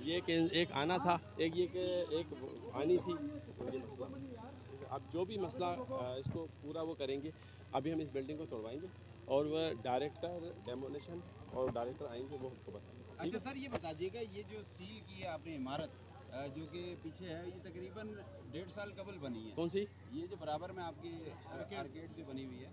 یہ کہ ایک آنا تھا، ایک یہ کہ ایک آنی تھی، یہ مسئلہ۔ اب جو بھی مسئلہ اس کو پورا وہ کریں گے، ابھی ہم اس بلڈنگ کو توڑوائیں گے اور وہ ڈائریکٹر ڈیمولیشن اور ڈائریکٹر آئیں گے، وہ ہم کو بتائیں گے۔ اچھا سر، یہ بتا دیجیے گا یہ جو سیل کی ہے آپ نے عمارت جو کہ پیچھے ہے، یہ تقریباً 1.5 سال قبل بنی ہے؟ کون سی؟ یہ جو برابر میں آپ کی آرکیڈ جو بنی ہوئی ہے،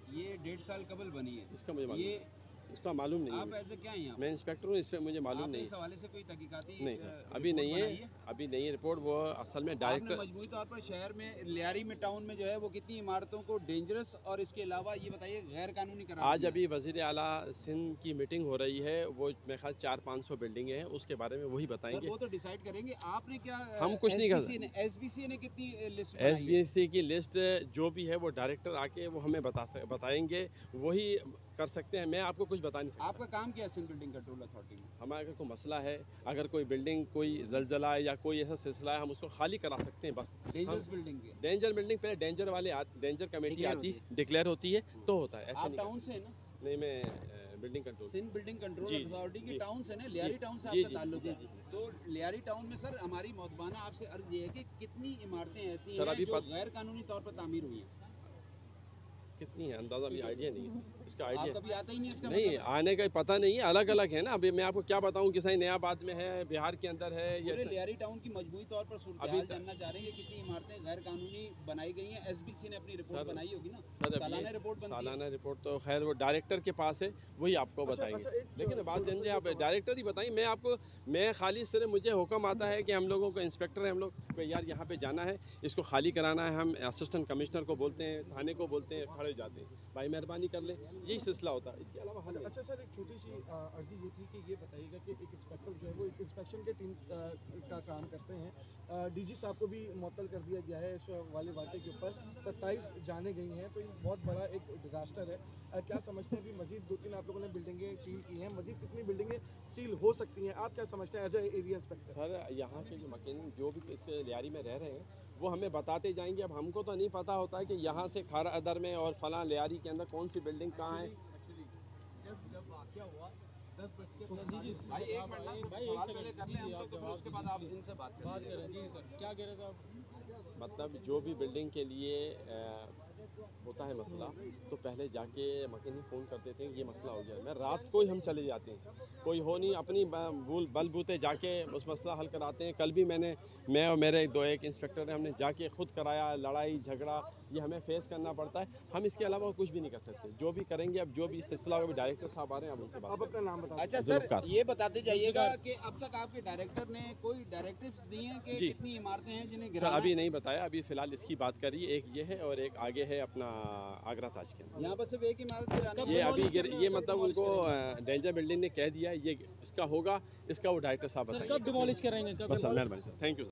یہ 1.5 سال قبل بنی ہے؟ اس کا مجھے معلوم یہ نہیں، اس کا معلوم نہیں آپ ہے۔ ایسے کیا ہیں؟ میں انسپیکٹر ہوں، اس پہ مجھے معلوم آپ نے نہیں اس حوالے سے کوئی تحقیقاتی نہیں، ابھی نہیں ہے، ابھی نہیں ہے رپورٹ۔ وہ اصل میں آپ نے ڈائریکٹر مجموعی طور پر شہر میں لیاری میں ٹاؤن میں جو ہے وہ کتنی عمارتوں کو ڈینجرس اور اس کے علاوہ یہ بتائیے غیر قانونی قرار آج دیا؟ ابھی وزیر اعلیٰ سندھ کی میٹنگ ہو رہی ہے، وہ میرے خیال 400-500 بلڈنگیں ہیں، اس کے بارے میں وہی بتائیں سر گے۔ وہ تو ڈیسائیڈ کریں گے، آپ نے کیا ہم کچھ نہیں کر سکتے۔ ایس بی سی نے کتنی لسٹ ایس بنائی بی ہے؟ سی کی لسٹ جو بھی ہے وہ ڈائریکٹر آ کے وہ ہمیں بتائیں گے، وہی کر سکتے ہیں، میں آپ کو کچھ بتا نہیں سکتا۔ آپ کا کام کیا ہے سندھ بلڈنگ کنٹرول اتھارٹی میں؟ ہمارا اگر کوئی مسئلہ ہے، اگر کوئی بلڈنگ کوئی زلزلہ ہے یا کوئی ایسا سلسلہ ہے، ہم اس کو خالی کرا سکتے ہیں بس۔ ڈینجرس بلڈنگ کے ڈینجر بلڈنگ پہلے ڈینجر کمیٹی آتی، ڈکلیئر ہوتی ہے تو ہوتا ہے، ایسا آپ نہیں ٹاؤن سے ہیں نا؟ نہیں، میں building control Sindh building control authority کے ٹاؤن سے نا، لیاری ٹاؤن سے آپ جی کا جی تعلق جی ہے؟ جی۔ تو لیاری ٹاؤن میں سر ہماری محتبانہ آپ سے عرض یہ ہے کہ کتنی عمارتیں ایسی سر ہیں ابھی جو غیر قانونی طور پر تعمیر ہوئی ہیں؟ کتنی ہے اندازہ بھی آئیڈیا نہیں ہے اس کا، آپ آئیڈیا کبھی آتا ہی نہیں اس کا نہیں، مطلب؟ آنے کا پتہ نہیں ہے، الگ الگ ہے نا۔ ابھی میں آپ کو کیا بتاؤں کہ صحیح نیا بات میں ہے، بہار کے اندر ہے، یہ پورے لیاری ٹاؤن کی مجموعی طور پر صورتحال جاننا چاہ رہے ہیں کہ کتنی عمارتیں غیر قانونی بنائی گئی ہیں؟ ایس بی سی نے اپنی رپورٹ بنائی ہوگی نا، سالانہ رپورٹ بنتی ہے؟ سالانہ رپورٹ تو خیر وہ ڈائریکٹر کے پاس ہے، وہی آپ کو بتائیں گے۔ لیکن بات جانتے ہیں آپ، ڈائریکٹر ہی بتائیں، میں خالی صرف مجھے حکم آتا ہے کہ ہم لوگوں کو انسپیکٹر ہیں، ہم لوگ کہ یار یہاں پہ جانا ہے، اس کو خالی کرانا ہے، ہم اسسٹنٹ کمشنر کو بولتے ہیں، تھانے کو بولتے ہیں، کھڑے جاتے ہیں، بھائی مہربانی کر لیں، یہی سلسلہ ہوتا ہے، اس کے علاوہ حل نہیں۔ اچھا سر، ایک چھوٹی سی عرضی یہ تھی کہ یہ بتائیے گا کہ ایک انسپیکٹر جو ہے وہ ایک انسپیکشن کے ٹیم کا کام کرتے ہیں، ڈی جی صاحب کو بھی معطل کر دیا گیا ہے اس والے واقعے کے اوپر، 27 جانیں گئی ہیں، تو یہ بہت بڑا ایک ڈیزاسٹر ہے۔ کیا سمجھتے ہیں ابھی مزید 2-3 آپ لوگوں نے بلڈنگیں سیل کی ہیں، مزید کتنی بلڈنگیں سیل ہو سکتی ہیں؟ آپ کیا سمجھتے ہیں ایز اے ایریا انسپیکٹر؟ سر یہاں کے جو مکینک جو بھی اس لیاری میں رہ رہے ہیں وہ ہمیں بتاتے جائیں گے۔ اب ہم کو تو نہیں پتہ ہوتا ہے کہ یہاں سے کھارا ادر میں اور فلاں لیاری کے اندر کون سی بلڈنگ کہاں ہے۔ جب واقعہ ہوا 10:45 بھائی ایک منٹ نا، سوال پہلے کر لیں ہم لوگ، تو پھر اس کے بعد آپ ان سے بات کریں۔ جی سر، کیا کہہ رہے تھے آپ؟ مطلب جو بھی بلڈنگ کے لیے ہوتا ہے مسئلہ تو پہلے جا کے مکینک فون کرتے تھے یہ مسئلہ ہو گیا، میں رات کو ہی ہم چلے جاتے ہیں، کوئی ہو نہیں، اپنی بل بوتے جا کے اس مسئلہ حل کراتے ہیں۔ کل بھی میں اور میرے ایک انسپیکٹر نے ہم نے جا کے خود کرایا، لڑائی جھگڑا یہ ہمیں فیس کرنا پڑتا ہے، ہم اس کے علاوہ کچھ بھی نہیں کر سکتے۔ جو بھی کریں گے، اب جو بھی سلسلہ ہوگا، ڈائریکٹر صاحب آ رہے ہیں، اب ان سے بات آپ اپنا نام بتا اچھا سر، یہ بتاتے جائیے گا کہ اب تک آپ کے ڈائریکٹر نے کوئی ڈائریکٹیوز دی ہیں کہ کتنی عمارتیں ہیں جنہیں سر گرانا؟ ابھی نہیں بتایا، ابھی فی الحال اس کی بات کری، ایک یہ ہے اور ایک آگے ہے اپنا آگرہ تاج کے اندر۔ یہاں پر صرف ایک عمارت گرانی یہ ابھی یہ مطلب ان کو ڈینجر بلڈنگ نے کہہ دیا یہ اس کا ہوگا، اس کا وہ ڈائریکٹر صاحب بتائیں گے۔ کب ڈیمولش کریں گے؟ بس سر مہربانی سر، تھینک یو۔